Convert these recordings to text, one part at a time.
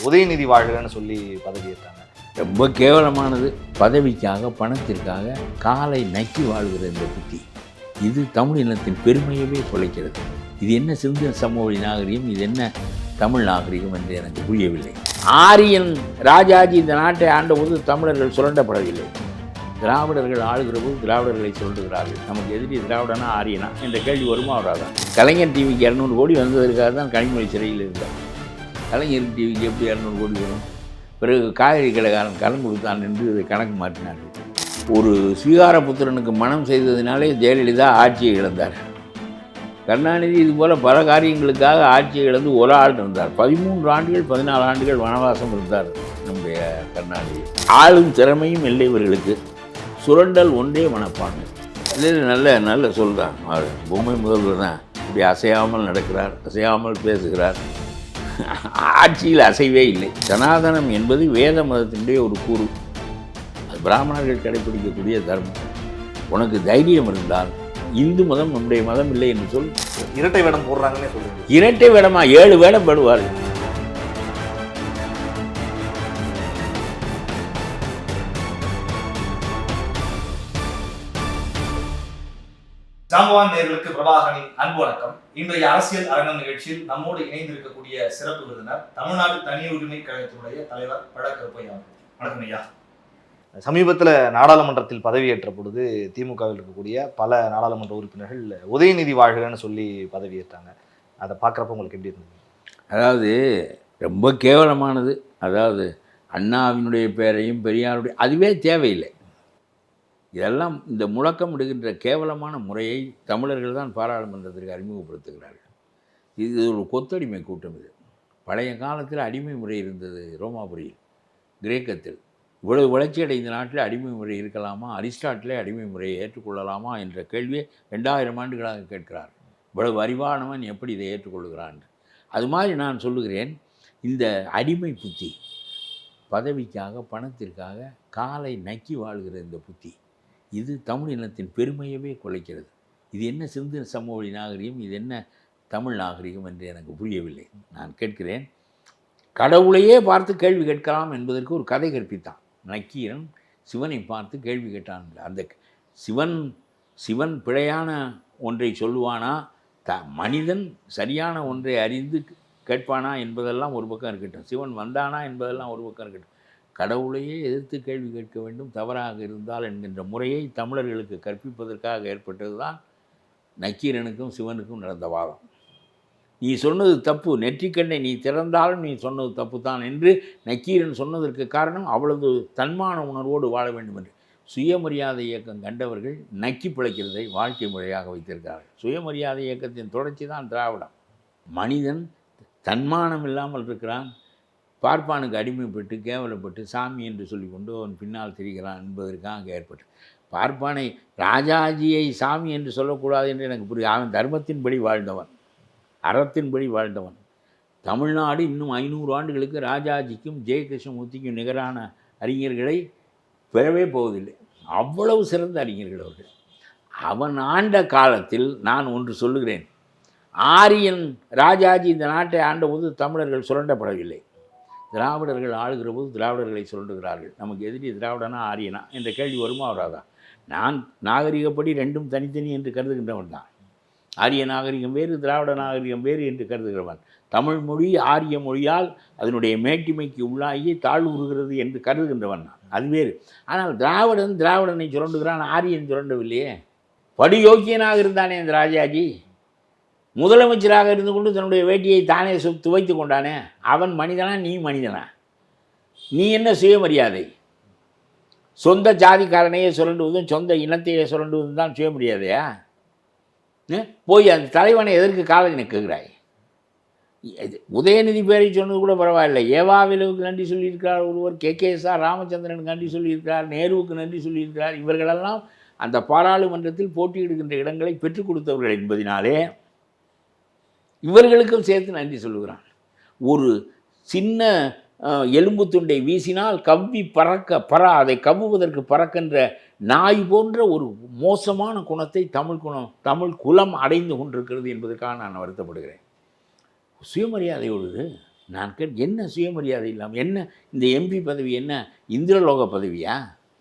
உதயநிதி வாழ்கன்னு சொல்லி பதவி ஏற்றாங்க. ரொம்ப கேவலமானது. பதவிக்காக பணத்திற்காக காலை நக்கி வாழ்கிற இந்த புத்தி, இது தமிழ் இனத்தின் பெருமையவே குலைக்கிறது. இது என்ன சிந்து சமவெளி நாகரிகம், இது என்ன தமிழ் நாகரிகம் என்று எனக்கு புரியவில்லை. ஆரியன் ராஜாஜி இந்த நாட்டை ஆண்டபோது தமிழர்கள் சுரண்டப்படவில்லை. திராவிடர்கள் ஆளுகிற போது திராவிடர்களை சொல்லுகிறார்கள். நமக்கு எதிரி திராவிடனா ஆரியனா என்ற கேள்வி வருமா வராதா? கலைஞர் டிவிக்கு 200 கோடி வந்ததற்காக தான் கனிமொழி சிறையில் இருந்தார். கலைஞர் டிவிக்கு எப்படி 200 கோடி வரும்? பிறகு காய்கறி கடைக்காரன் கடன் கொடுத்தான் என்று இதை கணக்கு மாற்றினார்கள். ஒரு ஸ்வீகாரபுத்திரனுக்கு மனம் செய்ததினாலே ஜெயலலிதா ஆட்சியை இழந்தார். கருணாநிதி இதுபோல் பல காரியங்களுக்காக ஆட்சியை இழந்து ஒரு ஆள் இருந்தார். 13 ஆண்டுகள் 14 ஆண்டுகள் வனவாசம் இருந்தார் நம்முடைய கருணாநிதி. ஆளும் திறமையும் இல்லை இவர்களுக்கு, சுரண்டல் ஒன்றே மனப்பான்மை. இதில் நல்ல சொல்கிறார். பொம்மை முதல்வர் தான் இப்படி அசையாமல் நடக்கிறார், அசையாமல் பேசுகிறார். ஆட்சியில் அசைவே இல்லை. சனாதனம் என்பது வேத மதத்தினுடைய ஒரு கூறு. அது பிராமணர்கள் கடைப்பிடிக்கக்கூடிய தர்மம். உனக்கு தைரியம் இருந்தால் இந்து மதம் நம்முடைய மதம் இல்லை என்று சொல். இரட்டை வேடம் போடுறாங்கன்னே சொல்லுங்க. இரட்டை வேடமா? 7 வேடம் போடுவார்கள். ஜாம்பவான் நேயர்களுக்கு பிரபாகரனின் அன்பு வணக்கம். இன்றைய அரசியல் அரங்கம் நிகழ்ச்சியில் நம்மோடு இணைந்திருக்கக்கூடிய சிறப்பு விருந்தினர் தமிழ்நாடு தனி உரிமை கழகத்தினுடைய தலைவர் பழ கருப்பையா. வணக்கம் ஐயா. சமீபத்தில் நாடாளுமன்றத்தில் பதவியேற்ற பொழுது திமுகவில் இருக்கக்கூடிய பல நாடாளுமன்ற உறுப்பினர்கள் உதயநிதி வாழ்கன்னு சொல்லி பதவியேற்றாங்க. அதை பார்க்குறப்ப உங்களுக்கு எப்படி இருந்தது? அதாவது ரொம்ப கேவலமானது. அதாவது அண்ணாவினுடைய பேரையும் பெரியாருடைய அதுவே தேவையில்லை. இதெல்லாம் இந்த முழக்கம் விடுகின்ற கேவலமான முறையை தமிழர்கள் தான் பாராளுமன்றத்திற்கு அறிமுகப்படுத்துகிறார்கள். இது ஒரு கொத்தடிமை கூட்டம். இது பழைய காலத்தில் அடிமை முறை இருந்தது. ரோமாபுரியில், கிரேக்கத்தில். இவ்வளவு வளர்ச்சி அடைந்த நாட்டில் அடிமை முறை இருக்கலாமா? அரிஸ்டாட்டிலே அடிமை முறையை ஏற்றுக்கொள்ளலாமா என்ற கேள்வியை 2000 ஆண்டுகளாக கேட்கிறார். இவ்வளவு அறிவானவன் எப்படி இதை ஏற்றுக்கொள்கிறான்? அது மாதிரி நான் சொல்லுகிறேன், இந்த அடிமை புத்தி, பதவிக்காக பணத்திற்காக காலை நக்கி வாழ்கிற இந்த புத்தி, இது தமிழ் இனத்தின் பெருமையவே குலைக்கிறது. இது என்ன சிந்து சமவெளி நாகரிகம், இது என்ன தமிழ் நாகரிகம் என்று எனக்கு புரியவில்லை. நான் கேட்கிறேன், கடவுளையே பார்த்து கேள்வி கேட்கலாம் என்பதற்கு ஒரு கதை கற்பித்தான். நக்கீரன் சிவனை பார்த்து கேள்வி கேட்டான். அந்த சிவன் பிழையான ஒன்றை சொல்லுவானா, மனிதன் சரியான ஒன்றை அறிந்து கேட்பானா என்பதெல்லாம் ஒரு பக்கம் இருக்கட்டும், சிவன் வந்தானா என்பதெல்லாம் ஒரு பக்கம் இருக்கட்டும், கடவுளையே எதிர்த்து கேள்வி கேட்க வேண்டும் தவறாக இருந்தால் என்கின்ற முறையை தமிழர்களுக்கு கற்பிப்பதற்காக ஏற்பட்டது தான் நக்கீரனுக்கும் சிவனுக்கும் நடந்த வாதம். நீ சொன்னது தப்பு, நெற்றிக்கண்ணை நீ திறந்தாலும் நீ சொன்னது தப்பு தான் என்று நக்கீரன் சொன்னதற்கு காரணம் அவ்வளவு தன்மான உணர்வோடு வாழ வேண்டும் என்று. சுயமரியாதை இயக்கம் கண்டவர்கள் நக்கி பிழைக்கிறதை வாழ்க்கை முறையாக வைத்திருக்கிறார்கள். சுயமரியாதை இயக்கத்தின் தொடர்ச்சி தான் திராவிடம். மனிதன் தன்மானம் இல்லாமல் இருக்கிறான், பார்ப்பானுக்கு அடிமைப்பட்டு கேவலப்பட்டு சாமி என்று சொல்லிக்கொண்டு அவன் பின்னால் திரிகிறான் என்பதற்காக ஏற்பட்டு. பார்ப்பானை ராஜாஜியை சாமி என்று சொல்லக்கூடாது என்று எனக்கு புரியும். அவன் தர்மத்தின்படி வாழ்ந்தவன், அறத்தின்படி வாழ்ந்தவன். தமிழ்நாடு இன்னும் 500 ஆண்டுகளுக்கு ராஜாஜிக்கும் ஜெய கிருஷ்ணமூர்த்திக்கும் நிகரான அறிஞர்களை பெறவே போவதில்லை. அவ்வளவு சிறந்த அறிஞர்கள் அவர்கள். அவன் ஆண்ட காலத்தில் நான் ஒன்று சொல்லுகிறேன், ஆரியன் ராஜாஜி இந்த நாட்டை ஆண்டபோது தமிழர்கள் சுரண்டப்படவில்லை. திராவிடர்கள் ஆளுகிற போது திராவிடர்களை சொல்லுகிறார்கள். நமக்கு எதிரி திராவிடனா ஆரியனா என்ற கேள்வி வருமா வராதா? நான் நாகரிகப்படி ரெண்டும் தனித்தனி என்று கருதுகின்றவன் தான். ஆரிய நாகரிகம் வேறு, திராவிட நாகரிகம் வேறு என்று கருதுகிறவன். தமிழ் மொழி ஆரிய மொழியால் அதனுடைய மேட்டிமைக்கு உள்ளாகி தாழ்வுறுகிறது என்று கருதுகின்றவன் நான். அது வேறு. ஆனால் திராவிடனை சுரண்டுகிறான், ஆரியன் சுரண்டவில்லையே. படியோக்கியனாக இருந்தானே இந்த ராஜாஜி, முதலமைச்சராக இருந்து கொண்டு தன்னுடைய வேட்டியை தானே துவைத்து கொண்டானே. அவன் மனிதனா, நீ மனிதனா? நீ என்ன சுயமரியாதை? சொந்த ஜாதிக்காரனையே சுரண்டுவதும் சொந்த இனத்தையே சுரண்டுவதும் தான் சுயமரியாதையா? போய் அந்த தலைவனை எதற்கு காலை நிற்கிறாய்? உதயநிதி பேரை சொன்னது கூட பரவாயில்லை. ஏவாவிலுக்கு நன்றி சொல்லியிருக்கிறார் ஒருவர், KKSR ராமச்சந்திரனுக்கு நன்றி சொல்லியிருக்கிறார், நேருவுக்கு நன்றி சொல்லியிருக்கிறார். இவர்களெல்லாம் அந்த பாராளுமன்றத்தில் போட்டியிடுகின்ற இடங்களை பெற்றுக் கொடுத்தவர்கள் என்பதினாலே இவர்களுக்கும் சேர்த்து நன்றி சொல்லுகிறான். ஒரு சின்ன எலும்பு துண்டை வீசினால் கவ்வி பறக்க அதை கவ்வுவதற்கு பறக்கின்ற நாய் போன்ற ஒரு மோசமான குணத்தை தமிழ் குலம் அடைந்து கொண்டிருக்கிறது என்பதற்காக நான் வருத்தப்படுகிறேன். சுயமரியாதையோடு நான் என்ன சுயமரியாதை இல்லாமல் என்ன இந்த எம்பி பதவி என்ன இந்திரலோக பதவியா?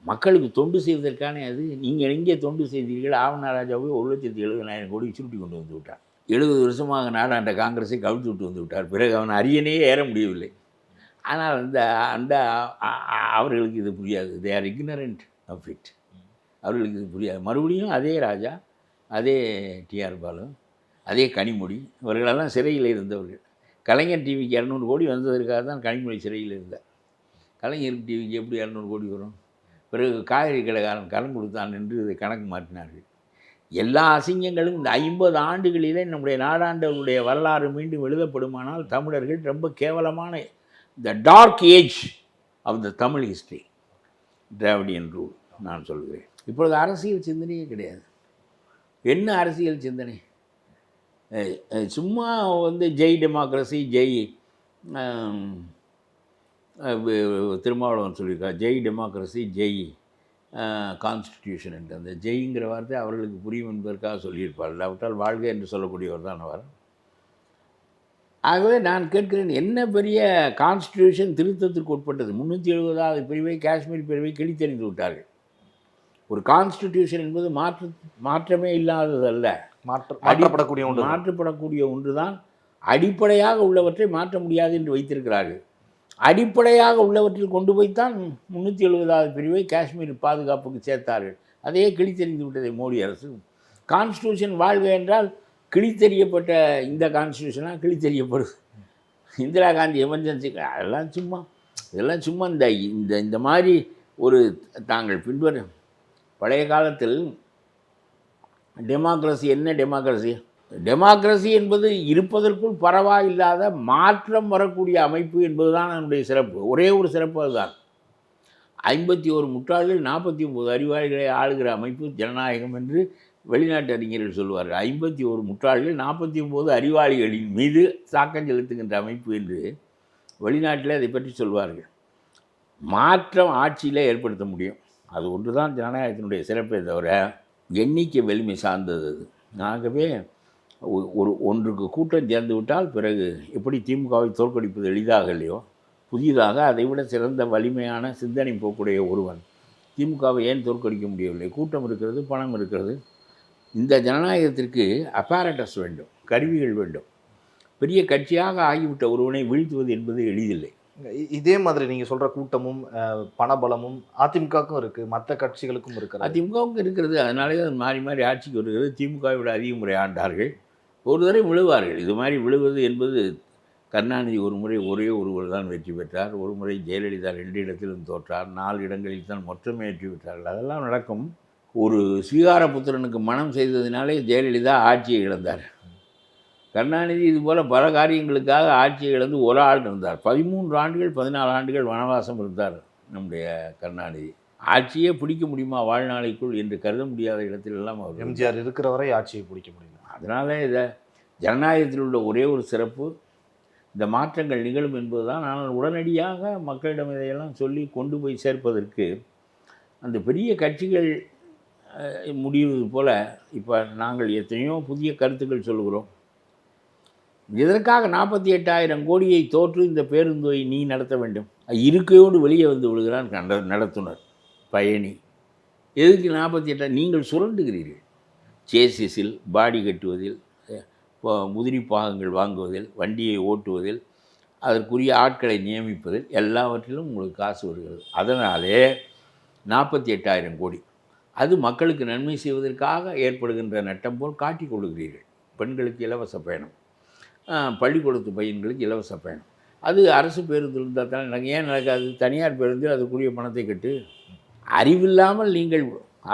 மக்களுக்கு தொண்டு செய்வதற்கான அது. நீங்கள் எங்கே தொண்டு செய்தீர்கள்? ஆவணராஜாவே 1,70,000 கோடி சுருட்டி கொண்டு வந்து விட்டார். 70 வருஷமாக நாடாண்ட காங்கிரஸை கவிழ்த்து விட்டு வந்து விட்டார். பிறகு அவன் அரியணையே ஏற முடியவில்லை. ஆனால் அந்த அவர்களுக்கு இது புரியாது. They are ignorant of it. அவர்களுக்கு இது புரியாது. மறுபடியும் அதே ராஜா, அதே டிஆர் பாலு, அதே கனிமொழி, இவர்களெல்லாம் சிறையில் இருந்தவர்கள். கலைஞர் டிவிக்கு 200 கோடி வந்ததற்காக தான் கனிமொழி சிறையில் இருந்தார். கலைஞர் டிவிக்கு எப்படி 200 கோடி வரும்? பிறகு காய்கறி கடைக்காரன் கடன் கொடுத்தான் என்று இதை கணக்கு மாற்றினார்கள். எல்லா அசிங்கங்களும் இந்த 50 ஆண்டுகளிலே நம்முடைய நாடாண்டவருடைய வரலாறு மீண்டும் எழுதப்படுமானால் தமிழர்கள் ரொம்ப கேவலமான the dark age of the Tamil history, Dravidian rule நான் சொல்கிறேன். இப்பொழுது அரசியல் சிந்தனையே கிடையாது. என்ன அரசியல் சிந்தனை? சும்மா ஜெய் டெமோக்ரஸி, ஜெய் திருமாவளவன் சொல்லியிருக்கார், ஜெய் டெமோக்ரஸி, ஜெய் கான்ஸ்டிடியூஷன் என்று. அந்த ஜெய்ங்கிற வார்த்தை அவர்களுக்கு புரியும் என்பதற்காக சொல்லியிருப்பார். இல்லாவிட்டால் வாழ்க என்று சொல்லக்கூடியவர் தான் அவர். ஆகவே நான் கேட்கிறேன், என்ன பெரிய கான்ஸ்டிடியூஷன் திருத்தத்திற்கு உட்பட்டது? 370வது பிரிவை, காஷ்மீர் பிரிவை கிழித்தெறிந்து விட்டார்கள். ஒரு கான்ஸ்டிடியூஷன் என்பது மாற்றமே இல்லாதது அல்ல, மாற்றப்படக்கூடிய ஒன்று தான். அடிப்படையாக உள்ளவற்றை மாற்ற முடியாது என்று வைத்திருக்கிறார்கள். அடிப்படையாக உள்ளவற்றில் கொண்டு போய்த்தான் 370வது பிரிவை காஷ்மீர் பாதுகாப்புக்கு சேர்த்தார்கள். அதையே கிழித்தெறிந்து விட்டதை மோடி அரசு. கான்ஸ்டியூஷன் வாழ்க என்றால் கிழித்தெறியப்பட்ட இந்த கான்ஸ்டியூஷனாக கிழித்தெறியப்படுது. இந்திரா காந்தி எமர்ஜென்சி இதெல்லாம் சும்மா இந்த மாதிரி ஒரு தாங்கள் பின்வரும் பழைய காலத்தில் டெமோக்ரஸி என்ன டெமோக்ரஸி என்பது இருப்பதற்குள் பரவாயில்லாத மாற்றம் வரக்கூடிய அமைப்பு என்பதுதான் நம்முடைய சிறப்பு. ஒரே ஒரு சிறப்பு அதுதான். 51 முட்டாள்கள் 49 அறிவாளிகளை ஆளுகிற அமைப்பு ஜனநாயகம் என்று வெளிநாட்டு அறிஞர்கள் சொல்வார்கள். 51 முட்டாள்கள் 49 அறிவாளிகளின் மீது தாக்கம் செலுத்துகின்ற அமைப்பு என்று வெளிநாட்டில் அதை பற்றி சொல்வார்கள். மாற்றம் ஆட்சியில் ஏற்படுத்த முடியும். அது ஒன்று தான் ஜனநாயகத்தினுடைய சிறப்பே தவிர எண்ணிக்கை வலிமை சார்ந்தது அது. ஆகவே ஒன்றுக்கு கூட்டம் சேர்ந்து விட்டால் பிறகு எப்படி திமுகவை தோற்கடிப்பது எளிதாக இல்லையோ, புதிதாக அதைவிட சிறந்த வலிமையான சிந்தனை போக்குடைய ஒருவன் திமுகவை ஏன் தோற்கடிக்க முடியவில்லை? கூட்டம் இருக்கிறது, பணம் இருக்கிறது. இந்த ஜனநாயகத்திற்கு அப்பாரட்டஸ் வேண்டும், கருவிகள் வேண்டும். பெரிய கட்சியாக ஆகிவிட்ட ஒருவனை வீழ்த்துவது என்பது எளிதில்லை. இதே மாதிரி நீங்கள் சொல்கிற கூட்டமும் பணபலமும் அதிமுகவுக்கும் இருக்குது, மற்ற கட்சிகளுக்கும் இருக்கிறது. அதிமுகவுக்கும் இருக்கிறது. அதனாலே அது மாறி மாறி ஆட்சிக்கு வருகிறது. திமுகவை விட அதிக முறை ஆண்டார்கள். ஒரு தடவை விழுவார்கள். இது மாதிரி விழுவது என்பது கருணாநிதி ஒரு முறை ஒரே ஒருவர் தான் வெற்றி பெற்றார். ஒரு முறை ஜெயலலிதா 2 இடத்திலும் தோற்றார். 4 இடங்களில் தான் மொத்தமே வெற்றி பெற்றார்கள். அதெல்லாம் நடக்கும். ஒரு ஸ்வீகாரபுத்திரனுக்கு மனம் செய்ததினாலே ஜெயலலிதா ஆட்சியை இழந்தார். கருணாநிதி இதுபோல் பல காரியங்களுக்காக ஆட்சியை இழந்து ஒரு ஆள் இருந்தார். 13 ஆண்டுகள் 14 ஆண்டுகள் வனவாசம் இருந்தார் நம்முடைய கருணாநிதி. ஆட்சியே பிடிக்க முடியுமா வாழ்நாளைக்குள் என்று கருத முடியாத இடத்திலெல்லாம் அவர் எம்ஜிஆர் இருக்கிற வரை ஆட்சியை பிடிக்க முடியல. அதனால இதை ஜனநாயகத்தில் உள்ள ஒரே ஒரு சிறப்பு இந்த மாற்றங்கள் நிகழும் என்பது தான். ஆனால் உடனடியாக மக்களிடம் இதையெல்லாம் சொல்லி கொண்டு போய் சேர்ப்பதற்கு அந்த பெரிய கட்சிகள் முடிவது போல் இப்போ நாங்கள் எத்தனையோ புதிய கருத்துக்கள் சொல்லுகிறோம். இதற்காக 48,000 கோடியை தோற்று இந்த பேருந்துவை நீ நடத்த வேண்டும். இருக்கையோடு வெளியே வந்து விடுகிறான் நடத்துனர் பயணி. எதுக்கு 48? நீங்கள் சுரண்டுகிறீர்கள். சேசிஸில், பாடி கட்டுவதில், முதிரி பாகங்கள் வாங்குவதில், வண்டியை ஓட்டுவதில், அதற்குரிய ஆட்களை நியமிப்பதில் எல்லாவற்றிலும் உங்களுக்கு காசு வருகிறது. அதனாலே 48,000 கோடி அது மக்களுக்கு நன்மை செய்வதற்காக ஏற்படுகின்ற நட்டம் போல் காட்டிக் கொள்ளுகிறீர்கள். பெண்களுக்கு இலவச பயணம், பள்ளிக்கூடத்து பையன்களுக்கு இலவச பயணம். அது அரசு பேருந்தில் இருந்தால் தானே நாங்கள் ஏன் நடக்காது? தனியார் பேருந்தில் அதுக்குரிய பணத்தை கட்டு. அறிவில்லாமல் நீங்கள்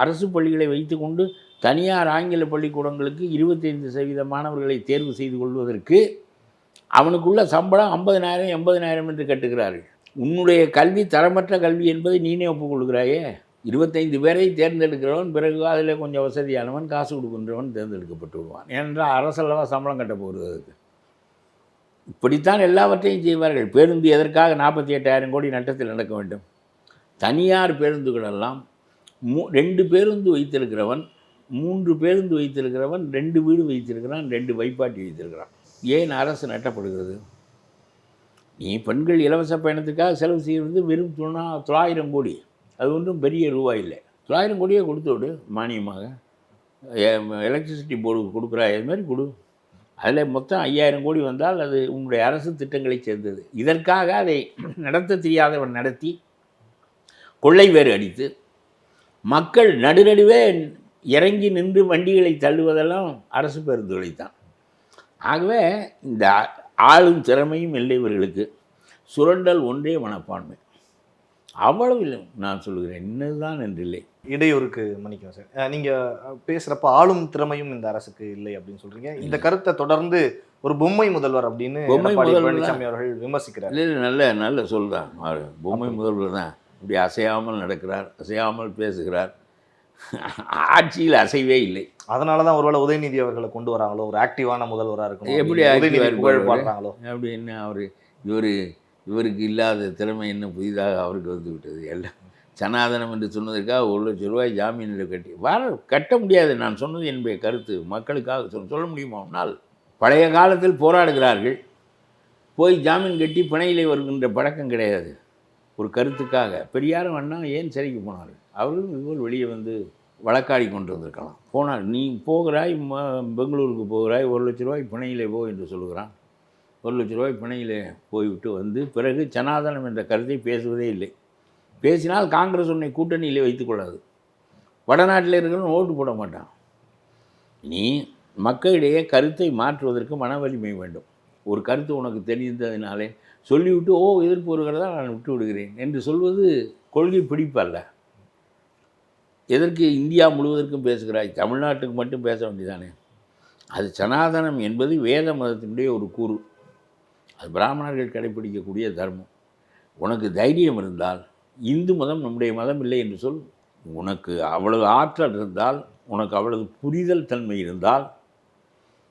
அரசு பள்ளிகளை வைத்துக்கொண்டு தனியார் ஆங்கில பள்ளிக்கூடங்களுக்கு 25% மாணவர்களை தேர்வு செய்து கொள்வதற்கு அவனுக்குள்ள சம்பளம் 50,000 80,000 என்று கட்டுகிறார்கள். உன்னுடைய கல்வி தரமற்ற கல்வி என்பதை நீனே ஒப்புக்கொள்கிறாயே. 25 பேரை தேர்ந்தெடுக்கிறவன் பிறகு அதில் கொஞ்சம் வசதியானவன் காசு கொடுக்கின்றவன் தேர்ந்தெடுக்கப்பட்டு விடுவான். ஏனென்றால் அரசல்லவா சம்பளம் கட்ட போகிறது. இப்படித்தான் எல்லாவற்றையும் செய்வார்கள். பேருந்து எதற்காக 48,000 கோடி நட்டத்தில் நடக்க வேண்டும்? தனியார் பேருந்துகளெல்லாம் 2 பேருந்து வைத்திருக்கிறவன், 3 பேருந்து வைத்திருக்கிறவன், 2 வீடு வைத்திருக்கிறான், 2 வைப்பாட்டி வைத்திருக்கிறான். ஏன் அரசு நட்டப்படுகிறது? நீ பெண்கள் இலவச பயணத்துக்காக செலவு செய்கிறது வெறும் 900 கோடி. அது ஒன்றும் பெரிய ரூபாய் இல்லை. 900 கோடியே கொடுத்து விடு மானியமாக. எலக்ட்ரிசிட்டி போர்டுக்கு கொடுக்குறா இது மாதிரி கொடு. அதில் மொத்தம் 5000 கோடி வந்தால் அது உங்களுடைய அரசு திட்டங்களை சேர்ந்தது. இதற்காக அதை நடத்த தெரியாதவன் நடத்தி கொள்ளை வேறு அடித்து மக்கள் நடுநடுவே இறங்கி நின்று வண்டிகளை தள்ளுவதெல்லாம் அரசு பேருந்துகளைத்தான். ஆகவே இந்த ஆளும் திறமையும் இல்லை இவர்களுக்கு. சுரண்டல் ஒன்றே மனப்பான்மை. அவ்வளவு இல்லை நான் சொல்லுகிறேன், இன்னதுதான் என்றில்லை. இடையூறுக்கு மன்னிக்கும் சார். நீங்க பேசுறப்ப ஆளும் திறமையும் இந்த அரசுக்கு இல்லை அப்படின்னு சொல்றீங்க. இந்த கருத்தை தொடர்ந்து ஒரு பொம்மை முதல்வர் அப்படின்னு எடப்பாடி பழனிசாமி அவர்கள் விமர்சிக்கிறார். இல்லை நல்ல சொல்றான். பொம்மை முதல்வர் தான். இப்படி அசையாமல் நடக்கிறார், அசையாமல் பேசுகிறார். ஆட்சியில் அசைவே இல்லை. அதனால தான் ஒருவேளை உதயநிதி அவர்களை கொண்டு வராங்களோ, ஒரு ஆக்டிவான முதல்வராக இருக்கும். எப்படி பாடுறாங்களோ அப்படின்னு இவருக்கு இல்லாத திறமை என்ன புதிதாக அவருக்கு வந்து விட்டது. எல்லாம் சனாதனம் என்று சொன்னதற்காக 1 லட்சம் ரூபாய் ஜாமீனில் கட்டி கட்ட முடியாது. நான் சொன்னது என்னுடைய கருத்து. மக்களுக்காக சொல்ல முடியுமா? ஒன்றால் பழைய காலத்தில் போராடுகிறார்கள், போய் ஜாமீன் கட்டி பிணையிலே வருகின்ற பழக்கம் கிடையாது. ஒரு கருத்துக்காக பெரியாரும் அண்ணா ஏன் சிறைக்கு போனார்? அவர்களும் இதுபோல் வெளியே வந்து வழக்காடி கொண்டு வந்திருக்கலாம். போனால் நீ போகிறாய், பெங்களூருக்கு போகிறாய், 1 லட்ச ரூபாய் பிணையிலே போ என்று சொல்லுகிறான். 1 லட்ச ரூபாய் பிணையிலே போய்விட்டு வந்து பிறகு சனாதனம் என்ற கருத்தை பேசுவதே இல்லை. பேசினால் காங்கிரஸ் உன்னை கூட்டணியிலே வைத்துக்கொள்ளாது. வடநாட்டில் இருக்கிறவன் ஓட்டு போட மாட்டான். நீ மக்களிடையே கருத்தை மாற்றுவதற்கு மன வலிமை வேண்டும். ஒரு கருத்து உனக்கு தெரிந்ததினாலே சொல்லிவிட்டு எதிர்ப்பு வருகிறதா நான் விட்டு விடுகிறேன் என்று சொல்வது கொள்கை பிடிப்பல்ல. எதற்கு இந்தியா முழுவதற்கும் பேசுகிறாய்? தமிழ்நாட்டுக்கு மட்டும் பேச வேண்டியதானே? அது சனாதனம் என்பது வேத மதத்தினுடைய ஒரு கூறு. அது பிராமணர்கள் கடைப்பிடிக்கக்கூடிய தர்மம். உனக்கு தைரியம் இருந்தால் இந்து மதம் நம்முடைய மதம் இல்லை என்று சொல். உனக்கு அவ்வளவு ஆற்றல் இருந்தால், உனக்கு அவ்வளவு புரிதல் தன்மை இருந்தால்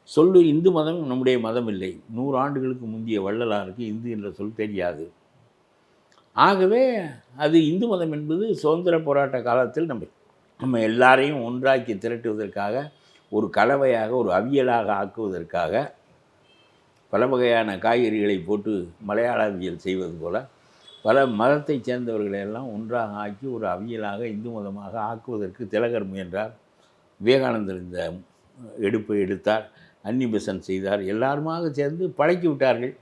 சொல்லு, இந்து மதம் நம்முடைய மதம் இல்லை. 100 ஆண்டுகளுக்கு முந்தைய வள்ளலாருக்கு இந்து என்ற சொல் தெரியாது. ஆகவே அது இந்து மதம் என்பது சுதந்திர போராட்ட காலத்தில் நம்ம எல்லாரையும் ஒன்றாக்கி திரட்டுவதற்காக, ஒரு கலவையாக, ஒரு அவியலாக ஆக்குவதற்காக பல வகையான காய்கறிகளை போட்டு மலையாள அவியல் செய்வது போல பல மதத்தைச் சேர்ந்தவர்களையெல்லாம் ஒன்றாக ஆக்கி ஒரு அவியலாக இந்து மதமாக ஆக்குவதற்கு திலகர் முயன்றார். விவேகானந்தர் இந்த எடுப்பை எடுத்தார். அன்னிபெசன்ட் செய்தார். எல்லாருமாக சேர்ந்து பழக்கி விட்டார்கள்.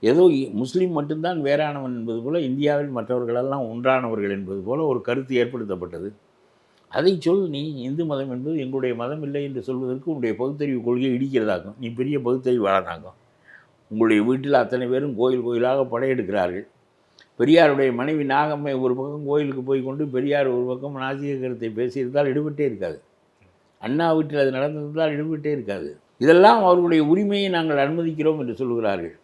ஏதோ முஸ்லீம் மட்டும்தான் வேறானவன் என்பது போல, இந்தியாவில் மற்றவர்களெல்லாம் ஒன்றானவர்கள் என்பது போல ஒரு கருத்து ஏற்படுத்தப்பட்டது. அதை சொல். நீ இந்து மதம் என்பது எங்களுடைய மதம் இல்லை என்று சொல்வதற்கு உன்னுடைய பகுத்தறிவு கொள்கையை இடிக்கிறதாகும். நீ பெரிய பகுத்தறிவாளனாகும். உங்களுடைய வீட்டில் அத்தனை பேரும் கோயிலாக படையெடுக்கிறார்கள். பெரியாருடைய மனைவி நாகம்மை ஒரு பக்கம் கோயிலுக்கு போய் கொண்டு பெரியார் ஒரு பக்கம் நாசிக கருத்தை பேசியிருந்தால் எடுபட்டே இருக்காது. அண்ணா வீட்டில் அது நடந்திருந்தால் எடுபட்டே இருக்காது. இதெல்லாம் அவர்களுடைய உரிமையை நாங்கள் அனுமதிக்கிறோம் என்று சொல்கிறார்கள்.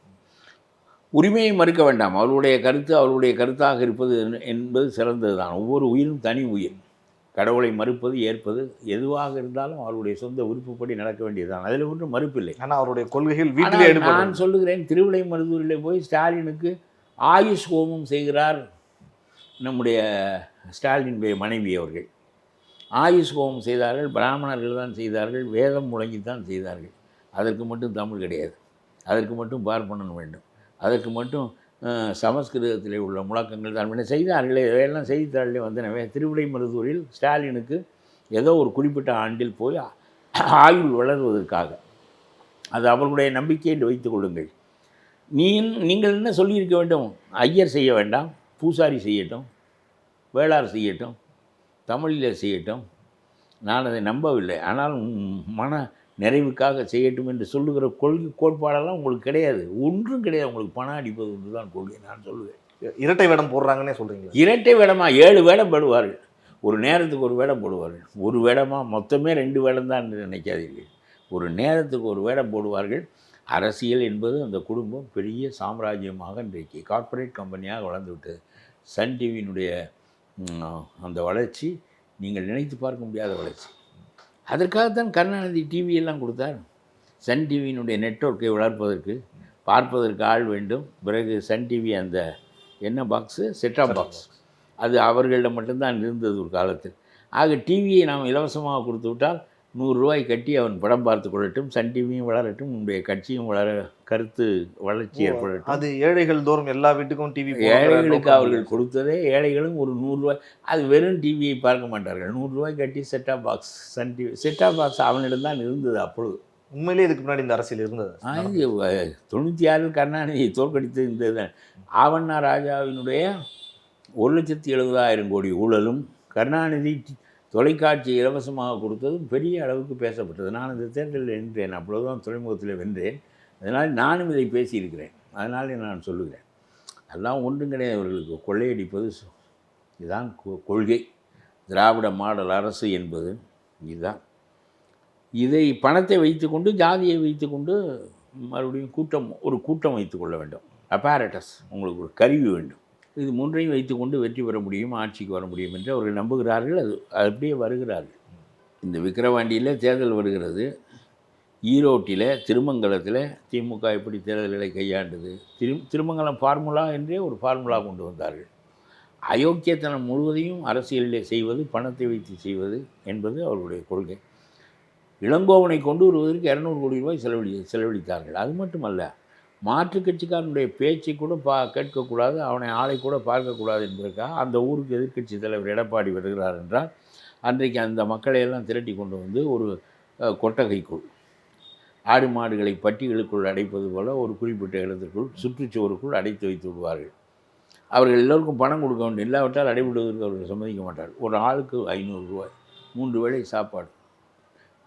உரிமையை மறுக்க வேண்டாம். அவர்களுடைய கருத்து அவர்களுடைய கருத்தாக இருப்பது என்பது சிறந்தது தான். ஒவ்வொரு உயிரும் தனி உயிர். கடவுளை மறுப்பது ஏற்பது எதுவாக இருந்தாலும் அவருடைய சொந்த விருப்பப்படி நடக்க வேண்டியதுதான். அதில் ஒன்றும் மறுப்பில்லை. ஆனால் அவருடைய கொள்கைகள் வீட்டிலே நான் சொல்லுகிறேன். திருவிடைமருதூரிலே போய் ஸ்டாலினுக்கு ஆயுஷ் ஹோமம் செய்கிறார் நம்முடைய ஸ்டாலினுடைய மனைவி அவர்கள். ஆயுஷ் ஹோமம் செய்தார்கள். பிராமணர்கள் தான் செய்தார்கள். வேதம் முழங்கித்தான் செய்தார்கள். அதற்கு மட்டும் தமிழ் கிடையாது. அதற்கு மட்டும் பார்ப்பனன் வேண்டும். அதற்கு மட்டும் சமஸ்கிருதத்தில் உள்ள முழக்கங்கள் தான் செய்தார்களே. இவையெல்லாம் செய்தித்தாளிலே வந்தனவே. திருவிடைமருதூரில் ஸ்டாலினுக்கு ஏதோ ஒரு குறிப்பிட்ட ஆண்டில் போய் ஆயுள் வளர்வதற்காக, அது அவர்களுடைய நம்பிக்கை என்று வைத்துக் கொள்ளுங்கள். நீங்கள் என்ன சொல்லியிருக்க வேண்டும்? ஐயர் செய்ய வேண்டாம், பூசாரி செய்யட்டும், வேளார் செய்யட்டும், தமிழில் செய்யட்டும். நான் அதை நம்பவில்லை. ஆனால் மன நிறைவுக்காக செய்யட்டும் என்று சொல்லுகிற கோட்பாடெல்லாம் உங்களுக்கு கிடையாது. ஒன்றும் கிடையாது. உங்களுக்கு பணம் அடிப்பது ஒன்று தான் கொள்கை. நான் சொல்லுவேன். இரட்டை வேடம் போடுறாங்கன்னே சொல்கிறீங்க. இரட்டை வேடமா? 7 வேடம் போடுவார்கள். ஒரு நேரத்துக்கு ஒரு வேடம் போடுவார்கள். ஒரு வேடமாக மொத்தமே 2 வேடம் தான் நினைக்காதீர்கள். ஒரு நேரத்துக்கு ஒரு வேடம் போடுவார்கள். அரசியல் என்பது அந்த குடும்பம் பெரிய சாம்ராஜ்யமாக இன்றைக்கு கார்ப்பரேட் கம்பெனியாக வளர்ந்து விட்டது. சன் டிவியினுடைய அந்த வளர்ச்சி நீங்கள் நினைத்து பார்க்க முடியாத வளர்ச்சி. அதற்காகத்தான் கருணாநிதி டிவியெல்லாம் கொடுத்தார். சன் டிவியினுடைய நெட்வொர்க்கை வளர்ப்பதற்கு, பார்ப்பதற்கு ஆள் வேண்டும். பிறகு சன் டிவி அந்த என்ன பாக்ஸு, செட்டாப் பாக்ஸ், அது அவர்களிடம் மட்டும்தான் இருந்தது ஒரு காலத்தில். ஆக டிவியை நாம் இலவசமாக கொடுத்து விட்டால் 100 ரூபாய் கட்டி அவன் படம் பார்த்து கொள்ளட்டும், சன் டிவியும் வளரட்டும், உன்னுடைய கட்சியும் வளர, கருத்து வளர்ச்சி ஏற்படட்டும். அது ஏழைகள் தோறும் எல்லா வீட்டுக்கும் டிவி ஏழைகளுக்கு அவர்கள் கொடுத்ததே, ஏழைகளும் ஒரு 100 ரூபாய், அது வெறும் டிவியை பார்க்க மாட்டார்கள். 100 ரூபாய் கட்டி set top box, Sun TV set top box அவனிடம் தான் இருந்தது அப்பொழுது. உண்மையிலேயே இதுக்கு முன்னாடி இந்த அரசியல் இருந்தது. 96 கருணாநிதியை தோற்கடித்து இந்த ஆவண்ணா ராஜாவினுடைய 1,70,70,000 கோடி ஊழலும், கருணாநிதி தொலைக்காட்சி இலவசமாக கொடுத்ததும் பெரிய அளவுக்கு பேசப்பட்டது. நான் இந்த தேர்தலில் வென்றேன், அப்பொழுதுதான் துறைமுகத்தில் வென்றேன். அதனால் நானும் இதை பேசியிருக்கிறேன். அதனால் நான் சொல்லுகிறேன், அதெல்லாம் ஒன்றும் கிடையாது. அவர்களுக்கு கொள்ளையடிப்பது இதுதான் கொள்கை. திராவிட மாடல் அரசு என்பது இதுதான். இதை பணத்தை வைத்துக்கொண்டு, ஜாதியை வைத்துக்கொண்டு மறுபடியும் ஒரு கூட்டம் வைத்துக்கொள்ள வேண்டும். அப்பாரட்டஸ், உங்களுக்கு ஒரு கருவி வேண்டும். இது மூன்றையும் வைத்துக்கொண்டு வெற்றி பெற முடியும், ஆட்சிக்கு வர முடியும் என்று அவர்கள் நம்புகிறார்கள். அது அப்படியே வருகிறார்கள். இந்த விக்கிரவாண்டியில் தேர்தல் வருகிறது. ஈரோட்டில், திருமங்கலத்தில் திமுக எப்படி தேர்தல்களை கையாண்டது, திருமங்கலம் ஃபார்முலா என்றே ஒரு ஃபார்முலா கொண்டு வந்தார்கள். அயோக்கியத்தனம் முழுவதையும் அரசியலிலே செய்வது, பணத்தை வைத்து செய்வது என்பது அவர்களுடைய கொள்கை. இளங்கோவனை கொண்டு வருவதற்கு 200 கோடி ரூபாய் செலவழித்தார்கள். அது மட்டுமல்ல, மாற்றுக் கட்சிக்காரனுடைய பேச்சை கூட கேட்கக்கூடாது, அவனை ஆளை கூட பார்க்கக்கூடாது என்பதற்காக அந்த ஊருக்கு எதிர்க்கட்சி தலைவர் எடப்பாடி வருகிறார் என்றால், அன்றைக்கு அந்த மக்களையெல்லாம் திரட்டி கொண்டு வந்து ஒரு கொட்டகைக்குள், ஆடு மாடுகளை பட்டிகளுக்குள் அடைப்பது போல ஒரு குறிப்பிட்ட இடத்திற்குள், சுற்றுச்சுவருக்குள் அடைத்து வைத்து விடுவார்கள். அவர்கள் எல்லோருக்கும் பணம் கொடுக்க வேண்டும், இல்லாவிட்டால் அடைவிடுவதற்கு அவர்கள் சம்மதிக்க மாட்டார்கள். ஒரு ஆளுக்கு 500 ரூபாய், 3 வேளை சாப்பாடு,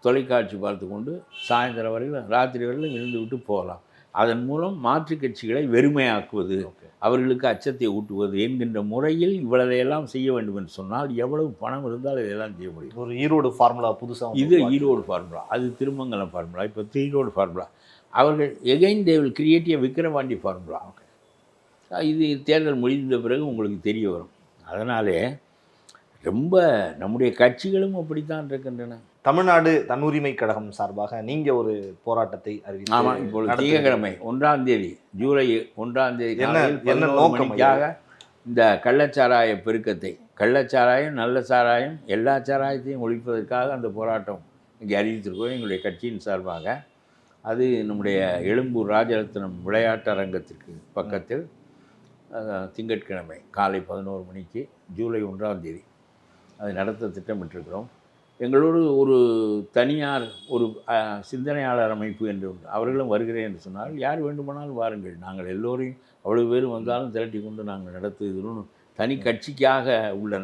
தொலைக்காட்சி பார்த்து கொண்டு சாயந்தரம் வரையில், ராத்திரி வரையிலும் இருந்து விட்டு போகலாம். அதன் மூலம் மாற்றுக் கட்சிகளை வெறுமையாக்குவது, அவர்களுக்கு அச்சத்தை ஊட்டுவது என்கின்ற முறையில் இவ்வளவையெல்லாம் செய்ய வேண்டும் என்று சொன்னால் எவ்வளவு பணம் இருந்தால் இதெல்லாம் செய்ய முடியும். ஒரு ஈரோடு ஃபார்முலா புதுசாக, இது ஈரோடு ஃபார்முலா, அது திருமங்கலம் ஃபார்முலா, இப்போ ஈரோடு ஃபார்முலா. அவர்கள் again they will create a Vikravandi formula. இது தேர்தல் முடிந்த பிறகு உங்களுக்கு தெரிய வரும். அதனாலே ரொம்ப நம்முடைய கட்சிகளும் அப்படித்தான் இருக்கின்றன. தமிழ்நாடு தன்னுரிமை கழகம் சார்பாக நீங்கள் ஒரு போராட்டத்தை அறிவித்து, ஆமாம், இப்பொழுது திங்கட்கிழமை 1ஆம் தேதி, ஜூலை 1ஆம் தேதி என்ன நோக்கமாக இந்த கள்ளச்சாராய பெருக்கத்தை, கள்ளச்சாராயம், நல்ல சாராயம், எல்லா சாராயத்தையும் ஒழிப்பதற்காக அந்த போராட்டம் இங்கே அறிவித்திருக்கோம் எங்களுடைய கட்சியின் சார்பாக. அது நம்முடைய எழும்பூர் ராஜரத்னம் விளையாட்டு அரங்கத்திற்கு பக்கத்தில் திங்கட்கிழமை காலை 11 மணிக்கு ஜூலை 1ஆம் தேதி அதை நடத்த திட்டமிட்டிருக்கிறோம். எங்களோடு ஒரு தனியார் ஒரு சிந்தனையாளர் அமைப்பு என்று உண்டு, அவர்களும் வருகிறேன் என்று சொன்னால் யார் வேண்டுமானாலும் வாருங்கள், நாங்கள் எல்லோரையும் அவ்வளோ பேர் வந்தாலும் திரட்டி கொண்டு நாங்கள் நடத்துகிறோம். தனி கட்சிக்காக உள்ள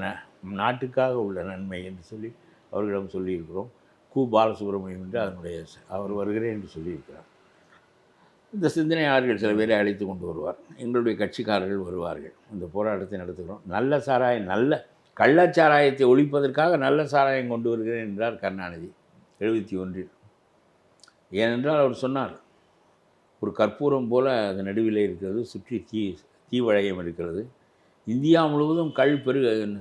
நாட்டுக்காக உள்ள நன்மை என்று சொல்லி அவர்களிடம் சொல்லியிருக்கிறோம். பாலசுப்ரமணியம் என்று அதனுடைய அவர் வருகிறேன் என்று சொல்லியிருக்கிறார். இந்த சிந்தனையாளர்கள் சில பேரை அழைத்து கொண்டு வருவார், எங்களுடைய கட்சிக்காரர்கள் வருவார்கள். இந்த போராட்டத்தை நடத்துகிறோம். நல்ல சாராயம், நல்ல கள்ளச்சாராயத்தை ஒழிப்பதற்காக நல்ல சாராயம் கொண்டு வருகிறேன் என்றார் கருணாநிதி 71. ஏனென்றால் அவர் சொன்னார், ஒரு கற்பூரம் போல அது நடுவில் இருக்கிறது, சுற்றி தீவளையம் இருக்கிறது. இந்தியா முழுவதும்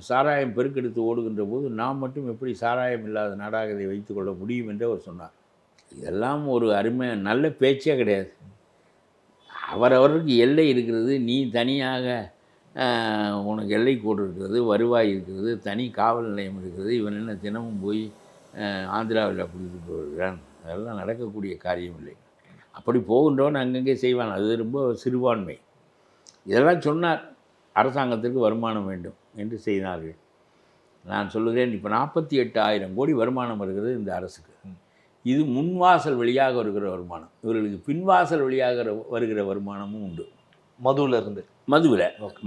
சாராயம் பெருக்கெடுத்து ஓடுகின்ற போது நாம் மட்டும் எப்படி சாராயம் இல்லாத நாடாக இதை வைத்துக்கொள்ள முடியும் என்று அவர் சொன்னார். இதெல்லாம் ஒரு அருமை நல்ல பேச்சே கிடையாது. அவரவருக்கு எல்லை இருக்கிறது, நீ தனியாக உனக்கு எல்லை கோடு இருக்கிறது, வருவாய் இருக்கிறது, தனி காவல் நிலையம் இருக்கிறது. இவன் என்ன தினமும் போய் ஆந்திராவில் பிடித்து போகிறான்? அதெல்லாம் நடக்கக்கூடிய காரியம் இல்லை. அப்படி போகின்றவன் அங்கங்கே செய்வான், அது ரொம்ப சிறுபான்மை. இதெல்லாம் சொன்னார். அரசாங்கத்திற்கு வருமானம் வேண்டும் என்று செய்தார்கள். நான் சொல்லுகிறேன், இப்போ 48,000 கோடி வருமானம் வருகிறது இந்த அரசுக்கு. இது முன்வாசல் வழியாக வருகிற வருமானம். இவர்களுக்கு பின்வாசல் வழியாக வருகிற வருமானமும் உண்டு.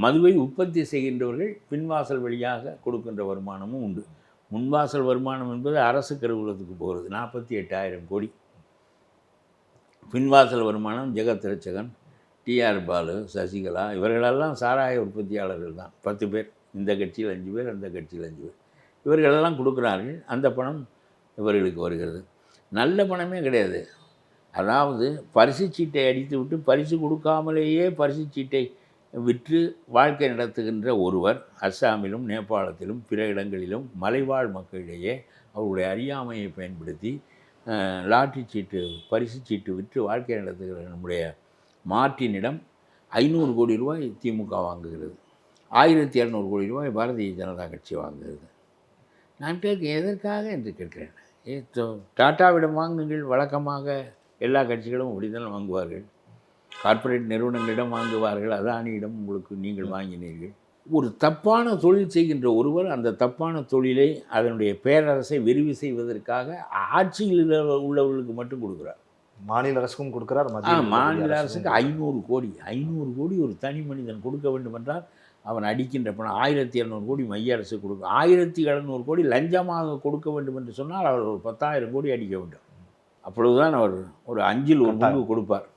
மதுவை உற்பத்தி செய்கின்றவர்கள் பின்வாசல் வழியாக கொடுக்கின்ற வருமானமும் உண்டு. முன்வாசல் வருமானம் என்பது அரசு கருவூலத்துக்கு போகிறது 48,000 கோடி. பின்வாசல் வருமானம் ஜெகத் ரட்சகன், டிஆர் பாலு, சசிகலா, இவர்களெல்லாம் சாராய உற்பத்தியாளர்கள் தான். 10 பேர், இந்த கட்சியில் 5 பேர், அந்த கட்சியில் 5 பேர், இவர்களெல்லாம் கொடுக்குறார்கள். அந்த பணம் இவர்களுக்கு வருகிறது. நல்ல பணமே கிடையாது. அதாவது பரிசு சீட்டை அடித்து விட்டு பரிசு கொடுக்காமலேயே பரிசு சீட்டை விற்று வாழ்க்கை நடத்துகின்ற ஒருவர் அஸ்ஸாமிலும் நேபாளத்திலும் பிற இடங்களிலும் மலைவாழ் மக்களிடையே அவருடைய அறியாமையை பயன்படுத்தி லாட்டரி சீட்டு, பரிசு சீட்டு விற்று வாழ்க்கை நடத்துகிற நம்முடைய மார்ட்டினிடம் 500 கோடி ரூபாய் திமுக வாங்குகிறது, 1200 கோடி ரூபாய் பாரதிய ஜனதா கட்சி வாங்குகிறது. நான் கேட்க எதற்காக என்று கேட்கிறேன். டாட்டாவிடம் வாங்குங்கள், வழக்கமாக எல்லா கட்சிகளும் அப்படித்தான் வாங்குவார்கள். கார்ப்பரேட் நிறுவனங்களிடம் வாங்குவார்கள். அதானியிடம் உங்களுக்கு நீங்கள் வாங்கினீர்கள். ஒரு தப்பான தொழில் செய்கின்ற ஒருவர் அந்த தப்பான தொழிலை அதனுடைய பேரரசை விரிவு செய்வதற்காக ஆட்சியில் உள்ளவர்களுக்கு மட்டும் கொடுக்குறார். மாநில அரசுக்கும் கொடுக்குறார். மாநில அரசுக்கு 500 கோடி ஒரு தனி மனிதன் கொடுக்க வேண்டும் என்றால் அவன் அடிக்கின்ற பணம் 1200 கோடி மைய அரசு கொடுக்கும். 1700 கோடி லஞ்சமாக கொடுக்க வேண்டும் என்று சொன்னால் அவர் ஒரு 10,000 கோடி அடிக்க வேண்டும். அப்பொழுதுதான் அவர் ஒரு 5ல் 1 பங்கு கொடுப்பார்.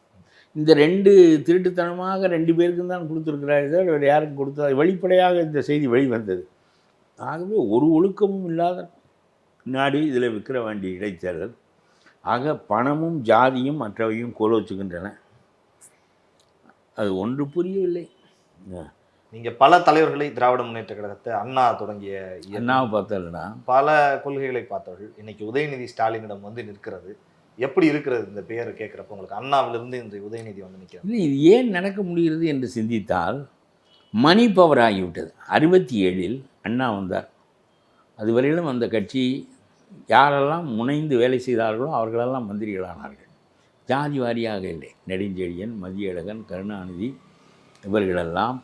இந்த 2 திருட்டுத்தனமாக 2 பேருக்கும் தான் கொடுத்துருக்கிறார். வேறு யாருக்கும் கொடுத்தா வெளிப்படையாக இந்த செய்தி வெளிவந்தது. ஆகவே ஒரு ஒழுக்கமும் இல்லாத நாடு இதில் விக்கிரவாண்டி இடைத்தேர்தல். ஆக பணமும் ஜாதியும் மற்றவையும் கோலோச்சுகின்றன. அது ஒன்று புரியவில்லை. நீங்கள் பல தலைவர்களை திராவிட முன்னேற்ற கழகத்தை அண்ணா தொடங்கிய அண்ணாவை பார்த்தா பல கொள்கைகளை பார்த்தவர்கள் இன்னைக்கு உதயநிதி ஸ்டாலினிடம் வந்து நிற்கிறது. எப்படி இருக்கிறது இந்த பேரை கேட்குறப்ப உங்களுக்கு? அண்ணாவிலிருந்து இந்த உதயநிதி வந்து நிற்கிறது. இது ஏன் நடக்க முடிகிறது என்று சிந்தித்தால் மணி பவர் ஆகிவிட்டது. 67இல் அண்ணா வந்தார். அதுவரையிலும் அந்த கட்சி யாரெல்லாம் முனைந்து வேலை செய்தார்களோ அவர்களெல்லாம் மந்திரிகளானார்கள். ஜாதி வாரியாக இல்லை. நெடுஞ்செழியன், மதியழகன், கருணாநிதி இவர்களெல்லாம்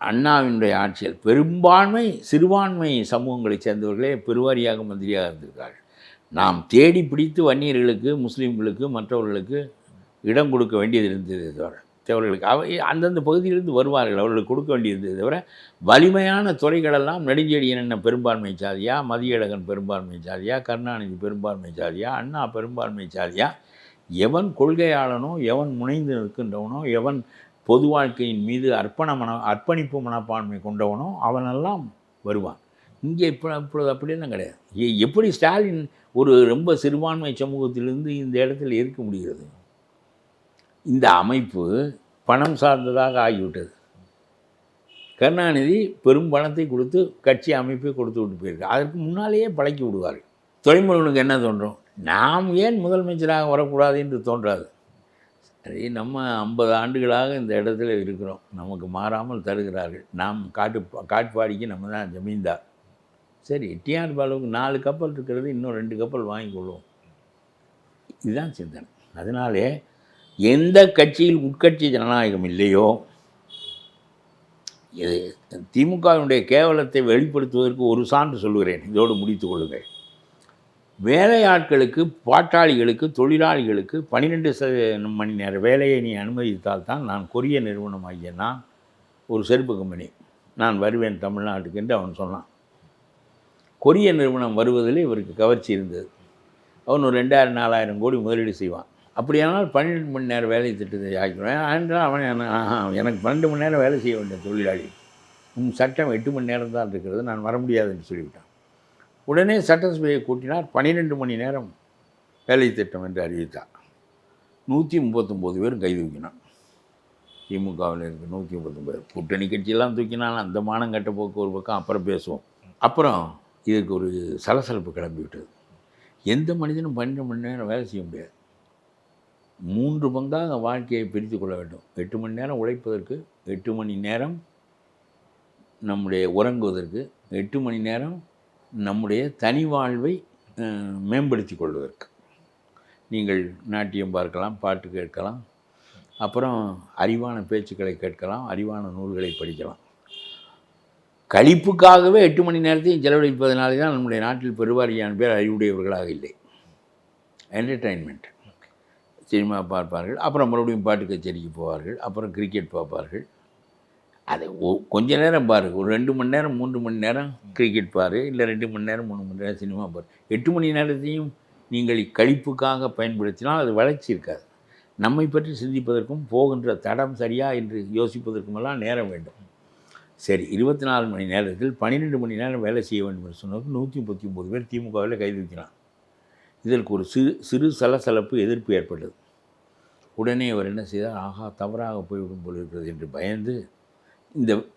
அண்ணாவினுடைய ஆட்சியில் பெரும்பான்மை சிறுபான்மை சமூகங்களைச் சேர்ந்தவர்களே பெருவாரியாக மந்திரியாக இருந்திருக்கார்கள். நாம் தேடி பிடித்து வன்னியர்களுக்கு, முஸ்லீம்களுக்கு, மற்றவர்களுக்கு இடம் கொடுக்க வேண்டியது இருந்தது தவிர அவர்களுக்கு அந்தந்த பகுதியிலிருந்து வருவார்கள், அவர்களுக்கு கொடுக்க வேண்டியது தவிர வலிமையான துறைகளெல்லாம் நெடுஞ்செழியன் என்ன பெரும்பான்மை சாதியா, மதியழகன் பெரும்பான்மை சாதியா, கருணாநிதி பெரும்பான்மை சாதியா, அண்ணா பெரும்பான்மை சாதியா, எவன் கொள்கையாளனோ, எவன் முனைந்து நிற்கின்றவனோ, எவன் பொது வாழ்க்கையின் மீது அர்ப்பணிப்பு மனப்பான்மை கொண்டவனோ அவனெல்லாம் வருவான். இங்கே இப்பொழுது அப்படியெல்லாம் கிடையாது. எப்படி ஸ்டாலின் ஒரு ரொம்ப சிறுபான்மை சமூகத்திலிருந்து இந்த இடத்துல இருக்க முடிகிறது? இந்த அமைப்பு பணம் சார்ந்ததாக ஆகிவிட்டது. கருணாநிதி பெரும் பணத்தை கொடுத்து கட்சி அமைப்பை கொடுத்து விட்டு போயிருக்கு. அதற்கு முன்னாலேயே பழக்கி விடுவார்கள். துறைமுருகனுக்கு என்ன தோன்றும்? நாம் ஏன் முதலமைச்சராக வரக்கூடாது என்று தோன்றாது. சரி, நம்ம 50 ஆண்டுகளாக இந்த இடத்துல இருக்கிறோம், நமக்கு மாறாமல் தருகிறார்கள். நாம் காட்பாடிக்கு நம்ம தான் ஜமீன்தார். சரி, டிஆர் பாலுவுக்கு 4 கப்பல் இருக்கிறது, இன்னும் 2 கப்பல் வாங்கிக்கொள்வோம். இதுதான் சிந்தனை. அதனாலே எந்த கட்சியில் உட்கட்சி ஜனநாயகம் இல்லையோ, இது திமுகவினுடைய கேவலத்தை வெளிப்படுத்துவதற்கு ஒரு சான்று சொல்லுகிறேன், இதோடு முடித்து கொள்ளுங்கள். வேலையாட்களுக்கு, பாட்டாளிகளுக்கு, தொழிலாளிகளுக்கு 12 மணி நேர வேலையை நீ அனுமதித்தால் தான் நான் கொரிய நிறுவனமாகிய நான் ஒரு செருப்பு கம்பெனி நான் வருவேன் தமிழ்நாட்டுக்கு என்று அவன் சொன்னான். கொரிய நிறுவனம் வருவதில் இவருக்கு கவர்ச்சி இருந்தது. அவன் ஒரு 2000-4000 கோடி முதலீடு செய்வான். அப்படியானால் 12 மணி நேரம் வேலை திட்டத்தை ஆக்கிடுவேன் என்றால் அவன் எனக்கு 12 மணி நேரம் வேலை செய்ய வேண்டிய தொழிலாளி, உன் சட்டம் 8 மணி நேரம் தான் இருக்கிறது, நான் வர முடியாது என்று சொல்லிவிட்டான். உடனே சட்டசபையை கூட்டினார். 12 மணி நேரம் வேலை திட்டம் என்று அறிவித்தார். 139 பேரும் கை தூக்கினான். திமுகவில் இருக்குது 139 கூட்டணி கட்சியெல்லாம் தூக்கினாலும் அந்த மானம் கட்ட போக்கு ஒரு பக்கம், அப்புறம் பேசுவோம். அப்புறம் இதுக்கு ஒரு சலசலப்பு கிளம்பி விட்டது. எந்த மனிதனும் 12 மணி நேரம் வேலை செய்ய முடியாது. 3 பங்காக வாழ்க்கையை பிரித்து கொள்ள வேண்டும். 8 மணி நேரம் உழைப்பதற்கு, 8 மணி நேரம் நம்முடைய உறங்குவதற்கு, 8 மணி நேரம் நம்முடைய தனி வாழ்வை மேம்படுத்தி கொள்வதற்கு. நீங்கள் நாட்டியம் பார்க்கலாம், பாட்டு கேட்கலாம், அப்புறம் அறிவான பேச்சுக்களை கேட்கலாம், அறிவான நூல்களை படிக்கலாம். கழிப்புக்காகவே 8 மணி நேரத்தையும் செலவழிப்பதனாலே தான் நம்முடைய நாட்டில் பெருவாரியான பேர் அறிவுடையவர்களாக இல்லை. என்டர்டெயின்மெண்ட், சினிமா பார்ப்பார்கள், அப்புறம் மறுபடியும் பாட்டு கச்சேரிக்கு போவார்கள், அப்புறம் கிரிக்கெட் பார்ப்பார்கள். அதை கொஞ்ச நேரம் பாரு, ஒரு 2 மணி நேரம் 3 மணி நேரம் கிரிக்கெட் பாரு, இல்லை 2 மணி நேரம் 3 மணி நேரம் சினிமா பாரு. 8 மணி நேரத்தையும் நீங்கள் கழிப்புக்காக பயன்படுத்தினால் அது வளர்ச்சி இருக்காது. நம்மை பற்றி சிந்திப்பதற்கும் போகின்ற தடம் சரியா என்று யோசிப்பதற்குமெல்லாம் நேரம் வேண்டும். சரி, 24 மணி நேரத்தில் 12 மணி நேரம் வேலை செய்ய வேண்டும் என்று சொன்னது 139 பேர் திமுகவில் கைது வைக்கிறான். இதற்கு ஒரு சிறு சலசலப்பு எதிர்ப்பு ஏற்பட்டது. உடனே அவர் என்ன செய்தார்? ஆகா, தவறாக போய்விடும் போல் இருக்கிறது என்று பயந்து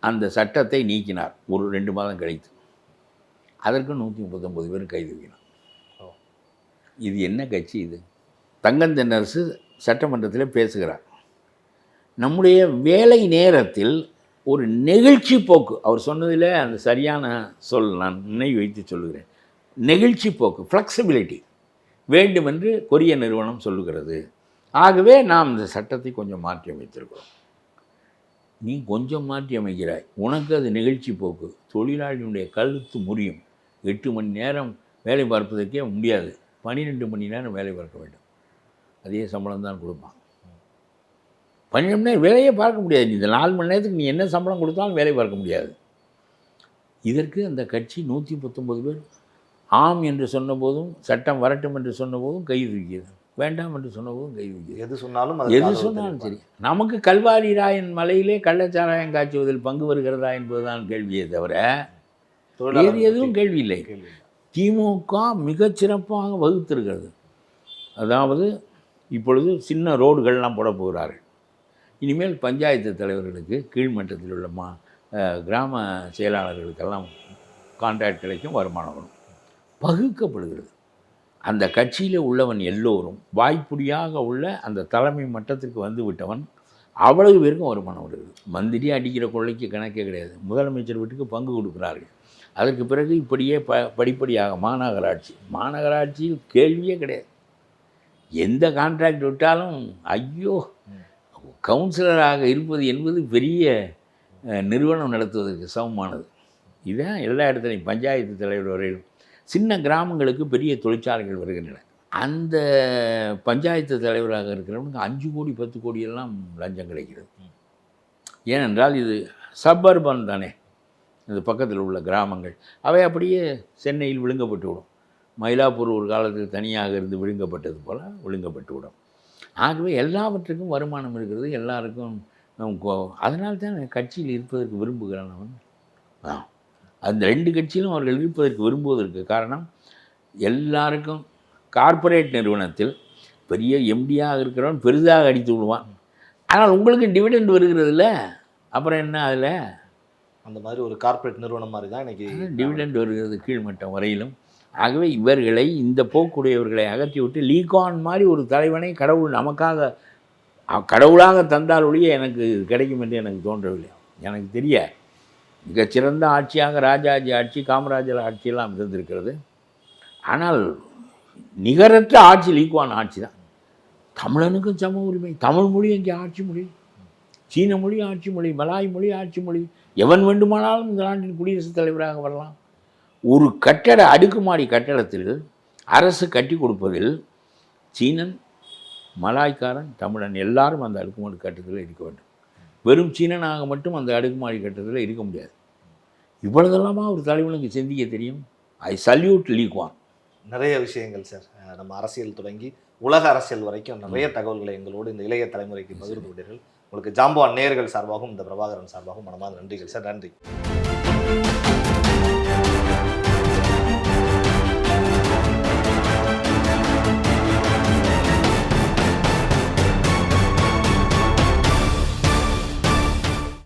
அந்த சட்டத்தை நீக்கினார். ஒரு 2 மாதம் கழித்து அதற்கு 139 பேர் கைது வைக்கிறார். இது என்ன கட்சி இது? தங்கந்தென்னரசு சட்டமன்றத்தில் பேசுகிறார். நம்முடைய வேலை நேரத்தில் ஒரு நெகிழ்ச்சி போக்கு, அவர் சொன்னதில் அந்த சரியான சொல் நான் நினைவு வைத்து சொல்லுகிறேன். நெகிழ்ச்சி போக்கு, ஃப்ளெக்சிபிலிட்டி வேண்டும் என்று கொரிய நிறுவனம் சொல்லுகிறது. ஆகவே நாம் இந்த சட்டத்தை கொஞ்சம் மாற்றி அமைத்திருக்கிறோம். நீ கொஞ்சம் மாற்றி அமைக்கிறாய், உனக்கு அது நிகழ்ச்சி போக்கு. தொழிலாளியுடைய கழுத்து முறியும். 8 மணி நேரம் வேலை பார்ப்பதற்கே முடியாது, 12 மணி நேரம் வேலை பார்க்க வேண்டும். அதே சம்பளம் தான் கொடுப்பான். 12 மணி நேரம் வேலையே பார்க்க முடியாது. இந்த 4 மணி நேரத்துக்கு நீ என்ன சம்பளம் கொடுத்தாலும் வேலை பார்க்க முடியாது. இதற்கு அந்த கட்சி 119 பேர் ஆம் என்று சொன்னபோதும், சட்டம் வரட்டும் என்று சொன்னபோதும் கை தூக்கியது, வேண்டாம் என்று சொன்னபோதும் கை தூக்கியது. எது சொன்னாலும் சரி. நமக்கு கல்வாரி ராயன் மலையிலே கள்ளச்சாராயம் காய்ச்சுவதில் பங்கு வருகிறதா என்பதுதான் கேள்வியே தவிர வேறு எதுவும் கேள்வி இல்லை. திமுக மிகச்சிறப்பாக வகுத்திருக்கிறது. அதாவது இப்பொழுது சின்ன ரோடுகள்லாம் போட போகிறார்கள். இனிமேல் பஞ்சாயத்து தலைவர்களுக்கு கீழ்மட்டத்தில் உள்ள கிராம செயலாளர்களுக்கெல்லாம் கான்ட்ராக்ட் கிடைக்கும், வருமானம் வரும். பகுக்கப்படுகிறது. அந்த கட்சியில் உள்ளவன் எல்லோரும் வாய்ப்புடியாக உள்ள அந்த தலைமை மட்டத்திற்கு வந்து விட்டவன் அவ்வளவு பேருக்கும் வருமானம் வருகிறது. மந்திரி அடிக்கிற கொள்ளைக்கு கணக்கே கிடையாது. முதலமைச்சர் வீட்டுக்கு பங்கு கொடுக்குறார்கள். அதற்கு பிறகு இப்படியே படிப்படியாக மாநகராட்சியில் கேள்வியே கிடையாது. எந்த கான்ட்ராக்ட் விட்டாலும் ஐயோ, கவுன்சிலராக இருப்பது என்பது பெரிய நிறுவனம் நடத்துவதற்கு சமமானது. இதுதான் எல்லா இடத்துலையும் பஞ்சாயத்து தலைவர் வரையிலும். சின்ன கிராமங்களுக்கு பெரிய தொழிற்சாலைகள் வருகின்றன. அந்த பஞ்சாயத்து தலைவராக இருக்கிறவனுக்கு 5 கோடி 10 கோடியெல்லாம் லஞ்சம் கிடைக்கிறது. ஏனென்றால் இது சப்பர்பன் தானே, இது பக்கத்தில் உள்ள கிராமங்கள். அவை அப்படியே சென்னையில் விழுங்கப்பட்டு விடும். மயிலாப்பூர் ஒரு காலத்தில் தனியாக இருந்து விழுங்கப்பட்டது போல் விழுங்கப்பட்டு விடும். ஆகவே எல்லாவற்றுக்கும் வருமானம் இருக்கிறது, எல்லாருக்கும். அதனால்தான் கட்சியில் இருப்பதற்கு விரும்புகிறான் அவன். அந்த 2 கட்சியிலும் அவர்கள் இருப்பதற்கு விரும்புவதற்கு காரணம், எல்லாருக்கும் கார்ப்பரேட் நிறுவனத்தில் பெரிய எம்டியாக இருக்கிறவன் பெரிதாக அடித்து விடுவான். ஆனால் உங்களுக்கு டிவிடெண்ட் வருகிறது இல்லை, அப்புறம் என்ன அதில்? அந்த மாதிரி ஒரு கார்ப்பரேட் நிறுவனம் மாதிரி தான் இன்றைக்கி டிவிடெண்ட் வருகிறது கீழ்மட்டம் வரையிலும். ஆகவே இவர்களை, இந்த போக்குடையவர்களை அகற்றிவிட்டு லீகான் மாதிரி ஒரு தலைவனை கடவுள் நமக்காக கடவுளாக தந்தால் ஒழிய எனக்கு கிடைக்கும் என்று எனக்கு தோன்றவில்லை. எனக்கு தெரிய மிகச்சிறந்த ஆட்சியாக ராஜாஜி ஆட்சி, காமராஜர் ஆட்சியெல்லாம் இருந்திருக்கிறது. ஆனால் நிகரற்ற ஆட்சி லீக்வான் ஆட்சி தான். தமிழனுக்கும் சம உரிமை. தமிழ் மொழி எங்கே ஆட்சி மொழி, சீன மொழி ஆட்சி மொழி, மலாய் மொழி ஆட்சி மொழி. எவன் வேண்டுமானாலும் இந்த நாட்டின் குடியரசுத் தலைவராக வரலாம். ஒரு அடுக்குமாடி கட்டடத்தில் அரசு கட்டி கொடுப்பதில் சீனன், மலாய்க்காரன், தமிழன் எல்லாரும் அந்த அடுக்குமாடி கட்டடத்தில் இருக்க வேண்டும். வெறும் சீனனாக மட்டும் அந்த அடுக்குமாடி கட்டடத்தில் இருக்க முடியாது. இவ்வளவுதெல்லாமா ஒரு தலைவனுக்கு சிந்திக்க தெரியும். ஐ சல்யூட் லீக்வான். நிறைய விஷயங்கள் சார், நம்ம அரசியல் தொடங்கி உலக அரசியல் வரைக்கும் நிறைய தகவல்களை எங்களோடு இந்த இளைய தலைமுறைக்கு பகிர்ந்து கொண்டீர்கள். உங்களுக்கு ஜாம்பவான் நேயர்கள் சார்பாகவும் இந்த பிரபாகரன் சார்பாகவும் மனமார்ந்த நன்றிகள் சார். நன்றி.